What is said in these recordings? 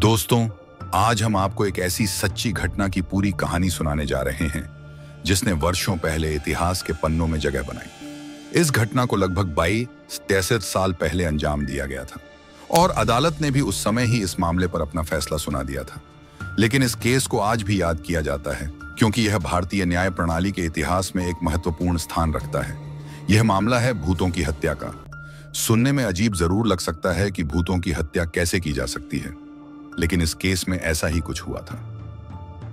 दोस्तों, आज हम आपको एक ऐसी सच्ची घटना की पूरी कहानी सुनाने जा रहे हैं जिसने वर्षों पहले इतिहास के पन्नों में जगह बनाई। इस घटना को लगभग 22-63 साल पहले अंजाम दिया गया था और अदालत ने भी उस समय ही इस मामले पर अपना फैसला सुना दिया था। लेकिन इस केस को आज भी याद किया जाता है क्योंकि यह भारतीय न्याय प्रणाली के इतिहास में एक महत्वपूर्ण स्थान रखता है। यह मामला है भूतों की हत्या का। सुनने में अजीब जरूर लग सकता है कि भूतों की हत्या कैसे की जा सकती है, लेकिन इस केस में ऐसा ही कुछ हुआ था।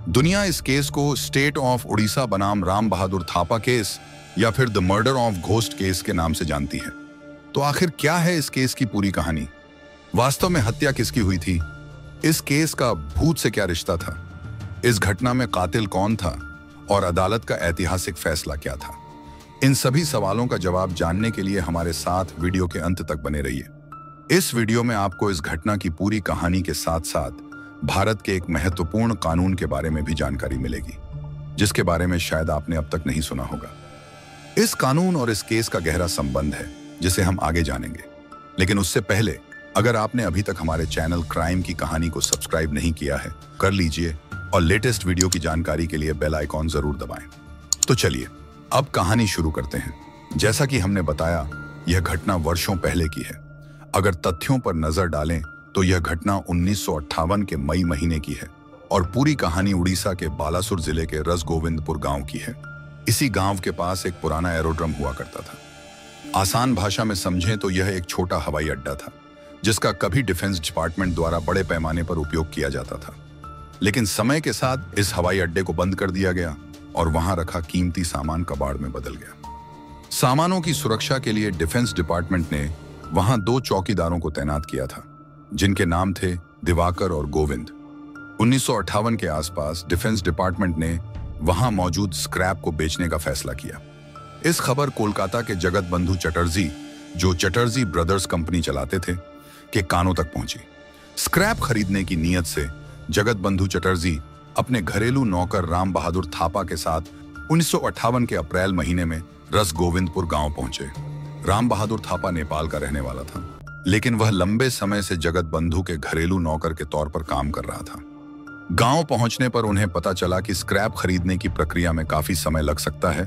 दुनिया इस केस को स्टेट ऑफ उड़ीसा बनाम राम बहादुर थापा केस या फिर the murder of ghost case के नाम से जानती है। तो आखिर क्या है इस केस की पूरी कहानी? वास्तव में हत्या किसकी हुई थी? इस केस का भूत से क्या रिश्ता था? इस घटना में कातिल कौन था और अदालत का ऐतिहासिक फैसला क्या था? इन सभी सवालों का जवाब जानने के लिए हमारे साथ वीडियो के अंत तक बने रहिए। इस वीडियो में आपको इस घटना की पूरी कहानी के साथ साथ भारत के एक महत्वपूर्ण कानून के बारे में भी जानकारी मिलेगी, जिसके बारे में शायद आपने अब तक नहीं सुना होगा। इस कानून और इस केस का गहरा संबंध है जिसे हम आगे जानेंगे। लेकिन उससे पहले अगर आपने अभी तक हमारे चैनल क्राइम की कहानी को सब्सक्राइब नहीं किया है, कर लीजिए और लेटेस्ट वीडियो की जानकारी के लिए बेल आइकॉन जरूर दबाएं। तो चलिए अब कहानी शुरू करते हैं। जैसा कि हमने बताया, यह घटना वर्षों पहले की है। अगर तथ्यों पर नजर डालें तो यह घटना 1958 के मई महीने की है और पूरी कहानी उड़ीसा के बालासुर जिले के रसगोविंदपुर गांव की है। इसी गांव के पास एक पुराना एरोड्रम हुआ करता था। आसान भाषा में समझें तो यह एक छोटा हवाई अड्डा था जिसका कभी डिफेंस डिपार्टमेंट द्वारा बड़े पैमाने पर उपयोग किया जाता था। लेकिन समय के साथ इस हवाई अड्डे को बंद कर दिया गया और वहां रखा कीमती सामान कबाड़ में बदल गया। सामानों की सुरक्षा के लिए डिफेंस डिपार्टमेंट ने वहां 2 चौकीदारों को तैनात किया था, जिनके नाम थे दिवाकर और गोविंद। 1958 के आसपास डिफेंस डिपार्टमेंट ने वहां मौजूद स्क्रैप को बेचने का फैसला किया। इस खबर कोलकाता के जगत बंधु चटर्जी, जो चटर्जी ब्रदर्स कंपनी चलाते थे, के कानों तक पहुंची। स्क्रैप खरीदने की नीयत से जगत बंधु चटर्जी अपने घरेलू नौकर राम बहादुर थापा के साथ 1958 के अप्रैल महीने में रसगोविंदपुर गांव पहुंचे। राम बहादुर थापा नेपाल का रहने वाला था, लेकिन वह लंबे समय से जगत बंधु के घरेलू नौकर के तौर पर काम कर रहा था। गांव पहुंचने पर उन्हें पता चला कि स्क्रैप खरीदने की प्रक्रिया में काफी समय लग सकता है,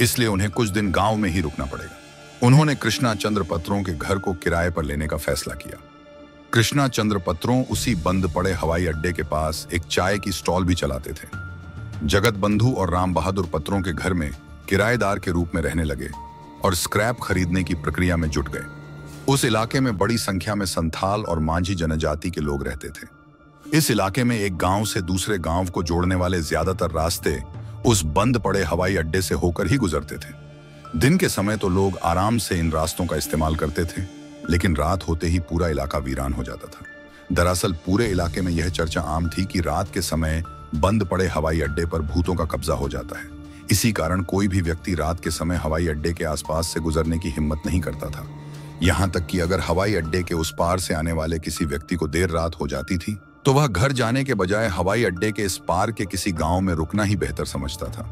इसलिए उन्हें कुछ दिन गांव में ही रुकना पड़ेगा। उन्होंने कृष्णा चंद्र पत्रों के घर को किराए पर लेने का फैसला किया। कृष्णा चंद्र पत्रों उसी बंद पड़े हवाई अड्डे के पास एक चाय की स्टॉल भी चलाते थे। जगत बंधु और राम बहादुर पत्रों के घर में किराएदार के रूप में रहने लगे और स्क्रैप खरीदने की प्रक्रिया में जुट गए। उस इलाके में बड़ी संख्या में संथाल और मांझी जनजाति के लोग रहते थे। इस इलाके में एक गांव से दूसरे गांव को जोड़ने वाले ज्यादातर रास्ते उस बंद पड़े हवाई अड्डे से होकर ही गुजरते थे। दिन के समय तो लोग आराम से इन रास्तों का इस्तेमाल करते थे, लेकिन रात होते ही पूरा इलाका वीरान हो जाता था। दरअसल पूरे इलाके में यह चर्चा आम थी कि रात के समय बंद पड़े हवाई अड्डे पर भूतों का कब्जा हो जाता है। इसी कारण कोई भी व्यक्ति रात के समय हवाई अड्डे के आसपास से गुजरने की हिम्मत नहीं करता था। यहाँ तक कि अगर हवाई अड्डे के उस पार से आने वाले किसी व्यक्ति को देर रात हो जाती थी तो वह घर जाने के बजाय हवाई अड्डे के इस पार के किसी गांव में रुकना ही बेहतर समझता था।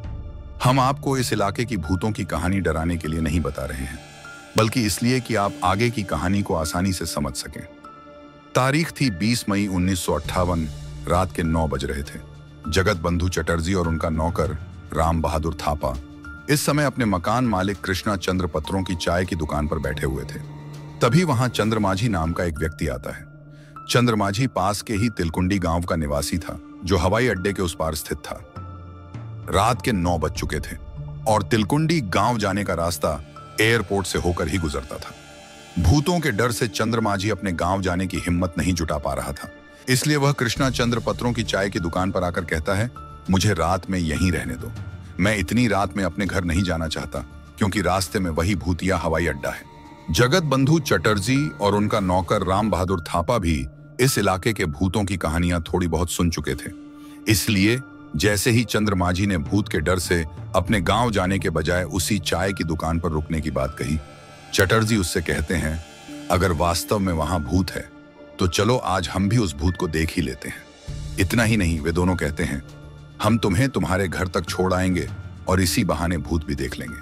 हम आपको इस इलाके की भूतों की कहानी डराने के लिए नहीं बता रहे हैं, बल्कि इसलिए कि आप आगे की कहानी को आसानी से समझ सकें। तारीख थी 20 मई 1958, रात के 9 बज रहे थे। जगत बंधु चटर्जी और उनका नौकर राम बहादुर थापा इस समय अपने मकान मालिक कृष्णा चंद्र पत्रों की चाय की दुकान पर बैठे हुए थे। तभी वहां चंद्रमाझी नाम का एक व्यक्ति आता है। चंद्रमाझी पास के ही तिलकुंडी गांव का निवासी था, जो हवाई अड्डे के उस पार स्थित था। रात के 9 बज चुके थे और तिलकुंडी गांव जाने का रास्ता एयरपोर्ट से होकर ही गुजरता था। भूतों के डर से चंद्रमाझी अपने गांव जाने की हिम्मत नहीं जुटा पा रहा था, इसलिए वह कृष्णा चंद्र पत्रों की चाय की दुकान पर आकर कहता है, मुझे रात में यहीं रहने दो। मैं इतनी रात में अपने घर नहीं जाना चाहता, क्योंकि रास्ते में वही भूतिया हवाई अड्डा है। जगत बंधु चटर्जी और उनका नौकर राम बहादुर थापा भी इस इलाके के भूतों की कहानियां थोड़ी बहुत सुन चुके थे। इसलिए जैसे ही चंद्रमाझी ने भूत के डर से अपने गांव जाने के बजाय उसी चाय की दुकान पर रुकने की बात कही, चटर्जी उससे कहते हैं, अगर वास्तव में वहां भूत है तो चलो आज हम भी उस भूत को देख ही लेते हैं। इतना ही नहीं, वे दोनों कहते हैं, हम तुम्हें तुम्हारे घर तक छोड़ आएंगे और इसी बहाने भूत भी देख लेंगे।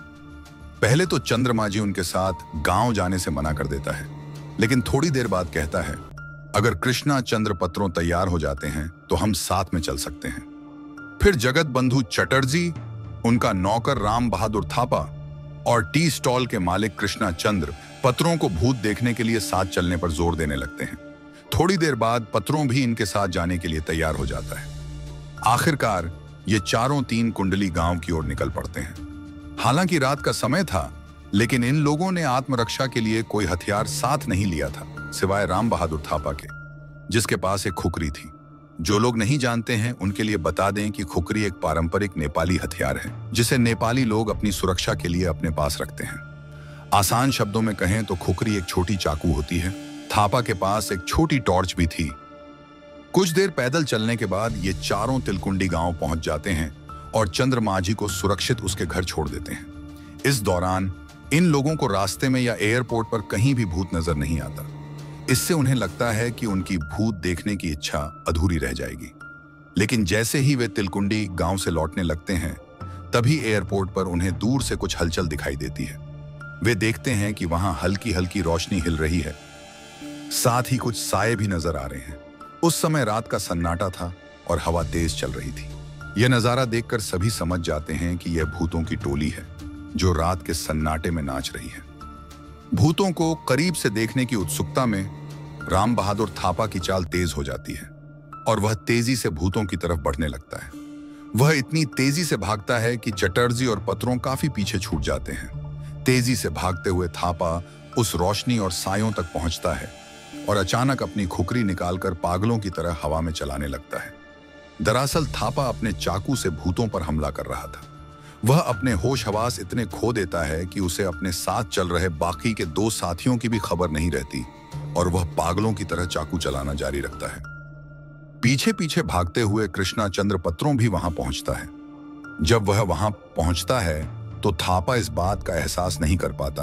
पहले तो चंद्रमाझी उनके साथ गांव जाने से मना कर देता है, लेकिन थोड़ी देर बाद कहता है, अगर कृष्णा चंद्र पत्रों तैयार हो जाते हैं तो हम साथ में चल सकते हैं। फिर जगत बंधु चटर्जी, उनका नौकर राम बहादुर थापा और टी स्टॉल के मालिक कृष्णा चंद्र पत्रों को भूत देखने के लिए साथ चलने पर जोर देने लगते हैं। थोड़ी देर बाद पत्रों भी इनके साथ जाने के लिए तैयार हो जाता है। आखिरकार ये चारों 3 कुंडली गांव की ओर निकल पड़ते हैं। हालांकि रात का समय था, लेकिन इन लोगों ने आत्मरक्षा के लिए कोई हथियार साथ नहीं लिया था, सिवाय राम बहादुर थापा के, जिसके पास एक खुकरी थी। जो लोग नहीं जानते हैं उनके लिए बता दें कि खुकरी एक पारंपरिक नेपाली हथियार है, जिसे नेपाली लोग अपनी सुरक्षा के लिए अपने पास रखते हैं। आसान शब्दों में कहें तो खुकरी एक छोटी चाकू होती है। थापा के पास एक छोटी टॉर्च भी थी। कुछ देर पैदल चलने के बाद ये चारों तिलकुंडी गांव पहुंच जाते हैं और चंद्र माझी को सुरक्षित उसके घर छोड़ देते हैं। इस दौरान इन लोगों को रास्ते में या एयरपोर्ट पर कहीं भी भूत नजर नहीं आता। इससे उन्हें लगता है कि उनकी भूत देखने की इच्छा अधूरी रह जाएगी। लेकिन जैसे ही वे तिलकुंडी गांव से लौटने लगते हैं, तभी एयरपोर्ट पर उन्हें दूर से कुछ हलचल दिखाई देती है। वे देखते हैं कि वहां हल्की हल्की रोशनी हिल रही है, साथ ही कुछ साए भी नजर आ रहे हैं। उस समय रात का सन्नाटा था और हवा तेज चल रही थी। यह नजारा देखकर सभी समझ जाते हैं कि यह भूतों की टोली है जो रात के सन्नाटे में नाच रही है। भूतों को करीब से देखने की उत्सुकता में राम बहादुर थापा की चाल तेज हो जाती है और वह तेजी से भूतों की तरफ बढ़ने लगता है। वह इतनी तेजी से भागता है कि चटर्जी और पत्रों काफी पीछे छूट जाते हैं। तेजी से भागते हुए थापा उस रोशनी और सायों तक पहुंचता है और अचानक अपनी खुकरी निकालकर पागलों की तरह हवा में चलाने लगता है। दरअसल थापा अपने चाकू से भूतों पर हमला कर रहा था। वह अपने होश हवास इतने खो देता है कि उसे अपने साथ चल रहे बाकी के 2 साथियों की भी खबर नहीं रहती और वह पागलों की तरह चाकू चलाना जारी रखता है। पीछे पीछे भागते हुए कृष्णा चंद्र पत्रों भी वहां पहुंचता है। जब वह वहां पहुंचता है तो थापा इस बात का एहसास नहीं कर पाता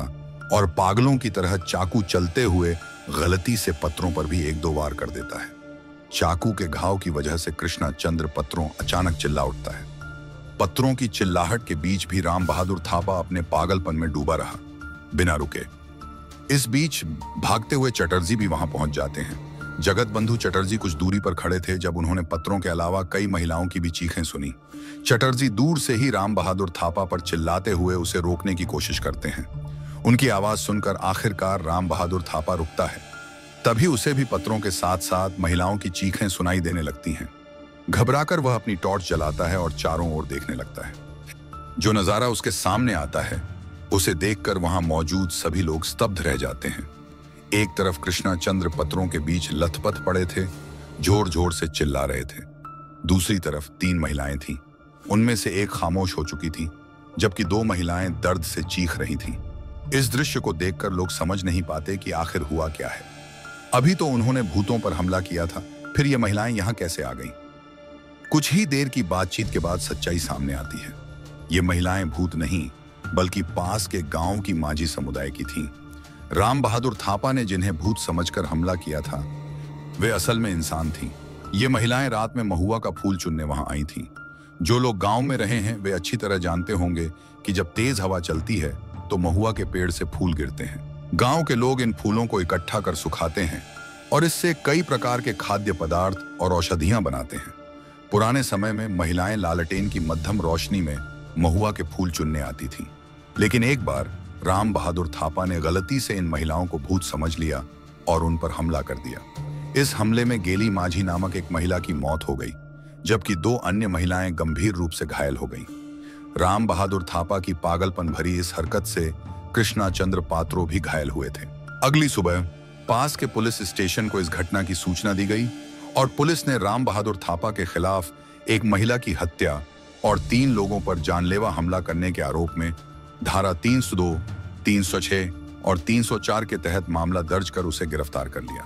और पागलों की तरह चाकू चलते हुए गलती से पत्रों पर भी 1-2 वार कर देता है। चाकू के घाव की वजह से कृष्णा चंद्र पत्रों अचानक चिल्ला उठता है। पत्रों की चिल्लाहट के बीच भी राम बहादुर थापा अपने पागलपन में डूबा रहा, बिना रुके। इस बीच भागते हुए चटर्जी भी वहां पहुंच जाते हैं। जगत बंधु चटर्जी कुछ दूरी पर खड़े थे जब उन्होंने पत्रों के अलावा कई महिलाओं की भी चीखें सुनी। चटर्जी दूर से ही राम बहादुर थापा पर चिल्लाते हुए उसे रोकने की कोशिश करते हैं। उनकी आवाज सुनकर आखिरकार राम बहादुर थापा रुकता है। तभी उसे भी पत्रों के साथ साथ महिलाओं की चीखें सुनाई देने लगती हैं। घबराकर वह अपनी टॉर्च जलाता है और चारों ओर देखने लगता है। जो नजारा उसके सामने आता है उसे देखकर वहां मौजूद सभी लोग स्तब्ध रह जाते हैं। एक तरफ कृष्णा चंद्र पत्रों के बीच लथपथ पड़े थे, जोर जोर से चिल्ला रहे थे। दूसरी तरफ 3 महिलाएं थीं। उनमें से एक खामोश हो चुकी थी, जबकि 2 महिलाएं दर्द से चीख रही थीं। इस दृश्य को देखकर लोग समझ नहीं पाते कि आखिर हुआ क्या है। अभी तो उन्होंने भूतों पर हमला किया था, फिर ये महिलाएं यहां कैसे आ गईं? कुछ ही देर की बातचीत के बाद सच्चाई सामने आती है। ये महिलाएं भूत नहीं, बल्कि पास के गांव की माझी समुदाय की थीं। राम बहादुर थापा ने जिन्हें भूत समझकर हमला किया था, वे असल में इंसान थीं। ये महिलाएं रात में महुआ का फूल चुनने वहां आई थीं। जो लोग गांव में रहे हैं वे अच्छी तरह जानते होंगे कि जब तेज हवा चलती है तो महुआ के पेड़ से फूल गिरते हैं। गांव के लोग इन फूलों को इकट्ठा कर सुखाते हैं और इससे कई प्रकार के खाद्य पदार्थ और औषधियां बनाते हैं। पुराने समय में महिलाएं लालटेन की मध्यम रोशनी में महुआ के फूल चुनने आती थीं। लेकिन एक बार राम बहादुर थापा ने गलती से इन महिलाओं को भूत समझ लिया और उन पर हमला कर दिया। इस हमले में गेली माझी नामक एक महिला की मौत हो गई, जबकि 2 अन्य महिलाएं गंभीर रूप से घायल हो गईं। राम बहादुर थापा की पागलपन भरी इस हरकत से कृष्णा चंद्र पात्रो भी घायल हुए थे। अगली सुबह पास के पुलिस स्टेशन को इस घटना की सूचना दी गई और पुलिस ने राम बहादुर थापा के खिलाफ एक महिला की हत्या और 3 लोगों पर जानलेवा हमला करने के आरोप में धारा 302, 306 और 304 के तहत मामला दर्ज कर उसे गिरफ्तार कर लिया।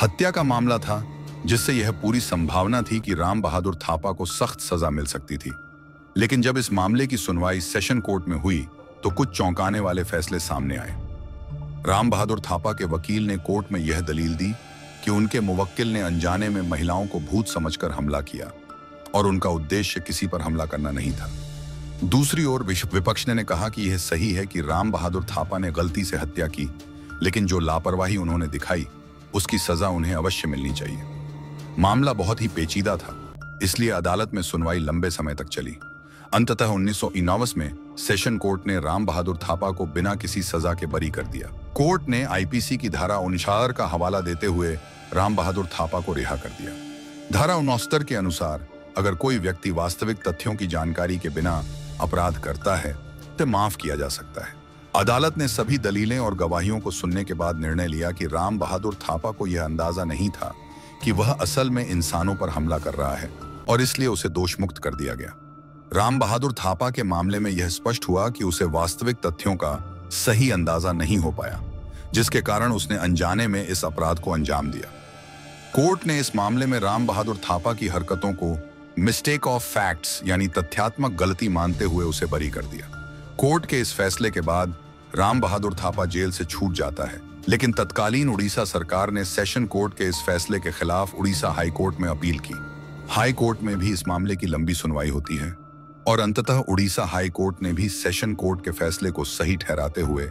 हत्या का मामला था, जिससे यह पूरी संभावना थी कि राम बहादुर थापा को सख्त सजा मिल सकती थी। लेकिन जब इस मामले की सुनवाई सेशन कोर्ट में हुई तो कुछ चौंकाने वाले फैसले सामने आए। राम बहादुर थापा के वकील ने कोर्ट में यह दलील दी कि उनके मुवक्किल ने अनजाने में महिलाओं को भूत समझकर हमला किया और उनका उद्देश्य किसी पर हमला करना नहीं था। दूसरी ओर विपक्ष ने कहा कि यह सही है कि राम बहादुर थापा ने गलती से हत्या की, लेकिन जो लापरवाही उन्होंने दिखाई उसकी सजा उन्हें अवश्य मिलनी चाहिए। मामला बहुत ही पेचीदा था, इसलिए अदालत में सुनवाई लंबे समय तक चली। अंततः 1949 में सेशन कोर्ट ने राम बहादुर थापा को बिना किसी सजा के बरी कर दिया। कोर्ट ने आईपीसी की धारा 69 का हवाला देते हुए राम बहादुर थापा को रिहा कर दिया। धारा 69 के अनुसार अगर कोई व्यक्ति वास्तविक तथ्यों की जानकारी के बिना अपराध करता है तो माफ किया जा सकता है। अदालत ने सभी दलीलें और गवाहियों को सुनने के बाद निर्णय लिया कि राम बहादुर थापा को यह अंदाजा नहीं था कि वह असल में इंसानों पर हमला कर रहा है और इसलिए उसे दोषमुक्त कर दिया गया। राम बहादुर थापा के मामले में यह स्पष्ट हुआ कि उसे वास्तविक तथ्यों का सही अंदाजा नहीं हो पाया, जिसके कारण उसने अनजाने में इस अपराध को अंजाम दिया। कोर्ट ने इस मामले में राम बहादुर थापा की हरकतों को मिस्टेक ऑफ फैक्ट्स यानी तथ्यात्मक गलती मानते हुए उसे बरी कर दिया। कोर्ट के इस फैसले के बाद राम बहादुर थापा जेल से छूट जाता है, लेकिन तत्कालीन उड़ीसा सरकार ने सेशन कोर्ट के इस फैसले के खिलाफ उड़ीसा हाई कोर्ट में अपील की। हाई कोर्ट में भी इस मामले की लंबी सुनवाई होती है और अंततः उड़ीसा हाई कोर्ट ने भी सेशन कोर्ट के फैसले को सही ठहराते हुए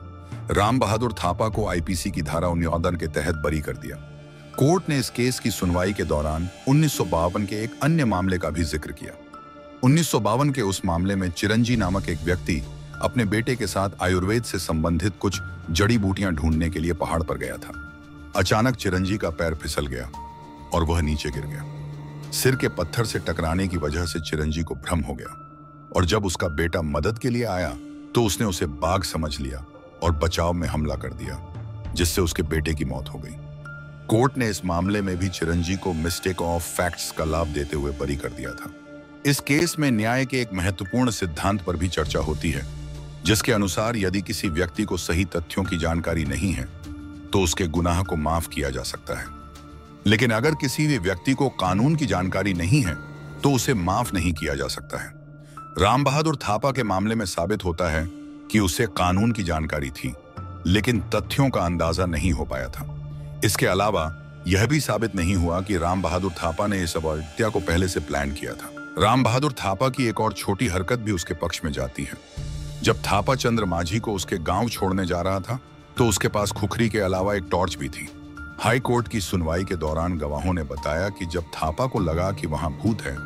राम बहादुर थापा को आईपीसी की धारा 69 के तहत बरी कर दिया। कोर्ट ने इस केस की सुनवाई के दौरान 1952 के एक अन्य मामले का भी जिक्र किया। 1952 के उस मामले में चिरंजी नामक एक व्यक्ति अपने बेटे के साथ आयुर्वेद से संबंधित कुछ जड़ी बूटियां ढूंढने के लिए पहाड़ पर गया था। अचानक चिरंजी का पैर फिसल गया और वह नीचे गिर गया। सिर के पत्थर से टकराने की वजह से चिरंजी को भ्रम हो गया और जब उसका बेटा मदद के लिए आया तो उसने उसे बाघ समझ लिया और बचाव में हमला कर दिया, जिससे उसके बेटे की मौत हो गई। कोर्ट ने इस मामले में भी चिरंजी को मिस्टेक ऑफ फैक्ट्स का लाभ देते हुए बरी कर दिया था। इस केस में न्याय के एक महत्वपूर्ण सिद्धांत पर भी चर्चा होती है, जिसके अनुसार यदि किसी व्यक्ति को सही तथ्यों की जानकारी नहीं है तो उसके गुनाह को माफ किया जा सकता है, लेकिन अगर किसी भी व्यक्ति को कानून की जानकारी नहीं है तो उसे माफ नहीं किया जा सकता है। राम बहादुर थापा के मामले में साबित होता है कि उसे कानून की जानकारी थी, लेकिन तथ्यों का अंदाजा नहीं हो पाया था। इसके अलावा यह भी साबित नहीं हुआ कि राम बहादुर थापा ने इस हत्या को पहले से प्लान किया था। राम बहादुर थापा की एक और छोटी हरकत भी उसके पक्ष में जाती है। जब थापा चंद्र माझी को उसके गांव छोड़ने जा रहा था तो उसके पास खुखरी के अलावा एक टॉर्च भी थी। हाई कोर्ट की सुनवाई के दौरान गवाहों ने बताया कि जब थापा को लगा कि वहां भूत है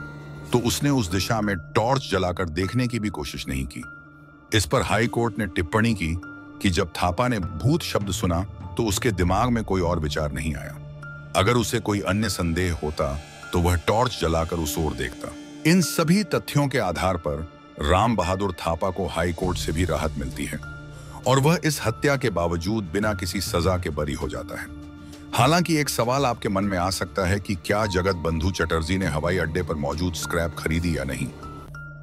तो उसने उस दिशा में टॉर्च जलाकर देखने की भी कोशिश नहीं की। इस पर हाई कोर्ट ने टिप्पणी की कि जब थापा ने भूत शब्द सुना तो उसके दिमाग में कोई और विचार नहीं आया। अगर उसे कोई अन्य संदेह होता तो वह टॉर्च जलाकर उस ओर देखता। इन सभी तथ्यों के आधार पर राम बहादुर थापा को हाई कोर्ट से भी राहत मिलती है और वह इस हत्या के बावजूद बिना किसी सजा के बरी हो जाता है। हालांकि एक सवाल आपके मन में आ सकता है कि क्या जगत बंधु चटर्जी ने हवाई अड्डे पर मौजूद स्क्रैप खरीदी या नहीं।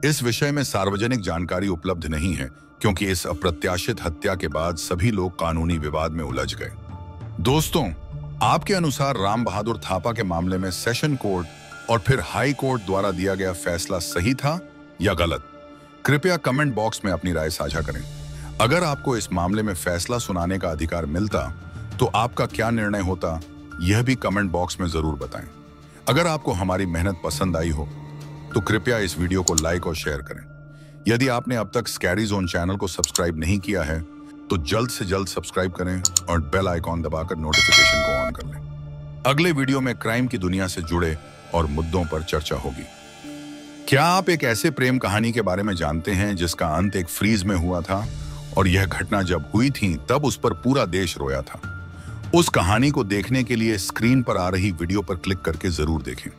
इस विषय में सार्वजनिक जानकारी उपलब्ध नहीं है, क्योंकि इस अप्रत्याशित हत्या के बाद सभी लोग कानूनी विवाद में उलझ गए। दोस्तों, आपके अनुसार राम बहादुर थापा के मामले में सेशन कोर्ट और फिर हाई कोर्ट द्वारा दिया गया फैसला सही था या गलत? कृपया कमेंट बॉक्स में अपनी राय साझा करें। अगर आपको इस मामले में फैसला सुनाने का अधिकार मिलता तो आपका क्या निर्णय होता, यह भी कमेंट बॉक्स में जरूर बताएं। अगर आपको हमारी मेहनत पसंद आई हो तो कृपया इस वीडियो को लाइक और शेयर करें। यदि आपने अब तक स्कैरी जोन चैनल को सब्सक्राइब नहीं किया है तो जल्द से जल्द सब्सक्राइब करें और बेल आइकॉन दबाकर नोटिफिकेशन को ऑन कर लें। अगले वीडियो में क्राइम की दुनिया से जुड़े और मुद्दों पर चर्चा होगी। क्या आप एक ऐसे प्रेम कहानी के बारे में जानते हैं जिसका अंत एक फ्रीज में हुआ था और यह घटना जब हुई थी तब उस पर पूरा देश रोया था? उस कहानी को देखने के लिए स्क्रीन पर आ रही वीडियो पर क्लिक करके जरूर देखें।